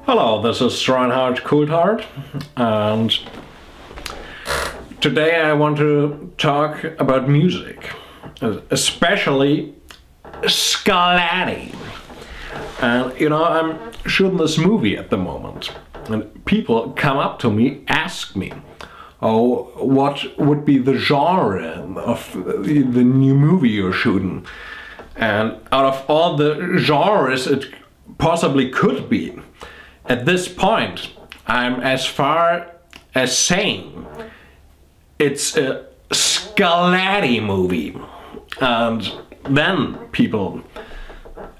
Hello, this is Reinhard Coulthard, and today I want to talk about music, especially Scarlatti. And you know, I'm shooting this movie at the moment, and people come up to me, ask me, oh, what would be the genre of the new movie you're shooting? And out of all the genres it possibly could be, at this point, I'm as far as saying it's a Scarlatti movie. And then people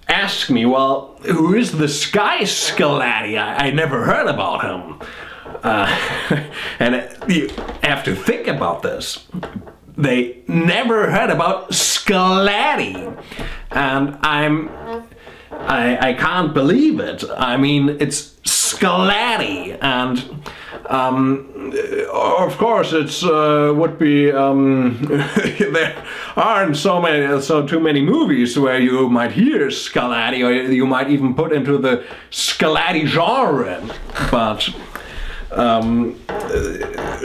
ask me, well, who is this guy Scarlatti? I never heard about him. And you have to think about this. They never heard about Scarlatti. And I can't believe it. I mean, it's Scarlatti, and of course it's would be there aren't too many movies where you might hear Scarlatti, or you might even put into the Scarlatti genre, but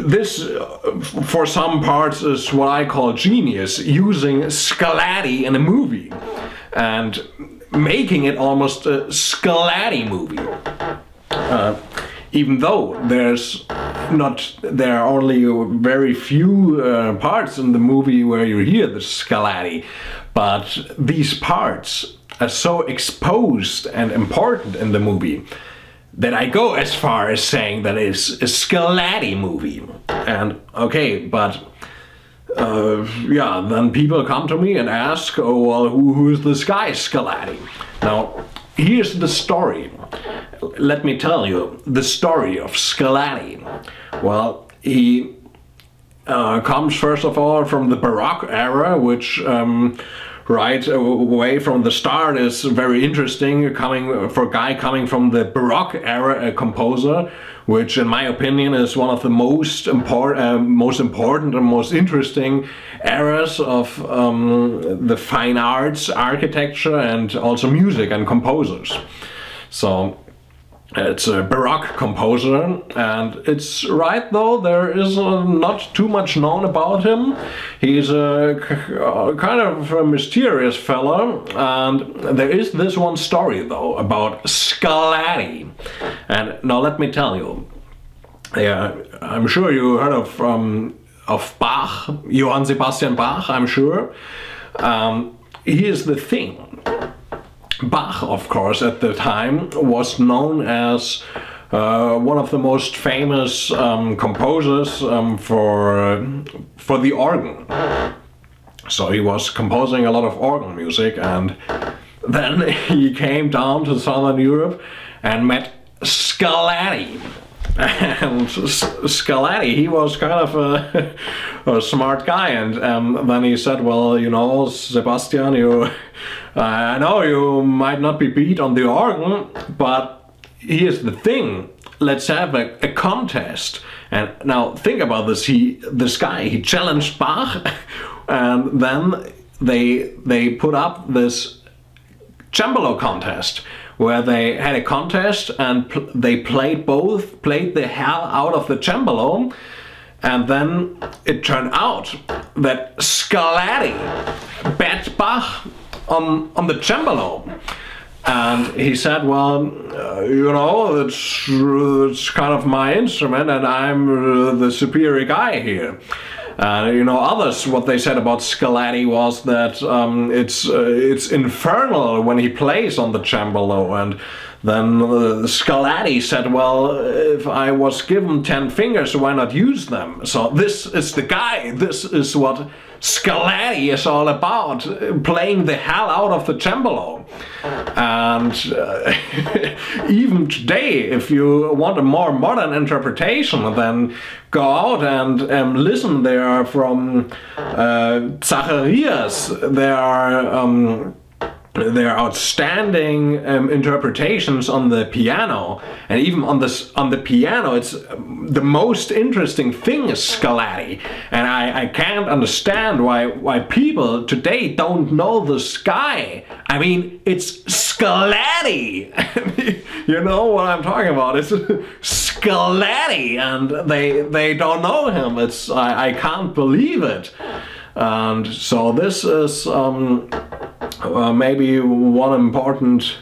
this for some parts is what I call genius, using Scarlatti in a movie and making it almost a Scarlatti movie. Even though there are only very few parts in the movie where you hear the Scarlatti, but these parts are so exposed and important in the movie that I go as far as saying that it's a Scarlatti movie. And okay, but yeah, then people come to me and ask, oh well, who is this guy Scarlatti? Now, here's the story. Let me tell you the story of Scarlatti. Well, he comes first of all from the Baroque era, which right away from the start is very interesting, for a guy coming from the Baroque era, a composer, which in my opinion is one of the most important and most interesting eras of the fine arts, architecture, and also music and composers. So it's a Baroque composer, and it's right though, there is not too much known about him. He's a kind of a mysterious fellow, and there is this one story though about Scarlatti. And now let me tell you, I'm sure you heard of Bach, Johann Sebastian Bach, I'm sure. Here's the thing. Bach, of course, at the time was known as one of the most famous composers for the organ. So he was composing a lot of organ music, and then he came down to Southern Europe and met Scarlatti. And Scarlatti, he was kind of a smart guy, and then he said, well, you know, Sebastian, I know you might not be beat on the organ, but here's the thing, let's have a contest. And now think about this, this guy, he challenged Bach, and then they put up this cembalo contest, where they had a contest and they played the hell out of the cembalo, and then it turned out that Scarlatti bet Bach on the cembalo. And he said, well, you know, it's kind of my instrument and I'm the superior guy here. You know, others, what they said about Scarlatti was that it's infernal when he plays on the cembalo. And then Scarlatti said, well, if I was given 10 fingers, why not use them? So this is the guy, this is what Scarlatti is all about, playing the hell out of the cembalo. And even today, if you want a more modern interpretation, then go out and listen. There are from Zacharias, there are outstanding interpretations on the piano, and even on the piano, it's the most interesting thing is Scarlatti, and I can't understand why people today don't know this guy. I mean, it's Scarlatti. Scarlatti. You know what I'm talking about? It's Scarlatti, and they don't know him. I can't believe it. And so this is maybe one important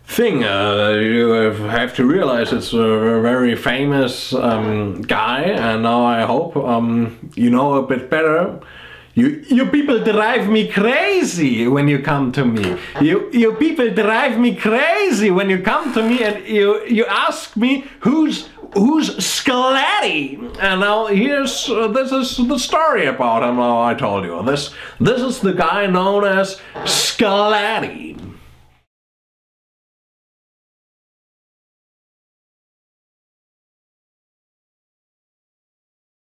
thing. You have to realize it's a very famous guy, and now I hope you know a bit better. You people drive me crazy when you come to me. You people drive me crazy when you come to me and you ask me who's Scarlatti. And now this is the story about him. Now I told you this is the guy known as Scarlatti.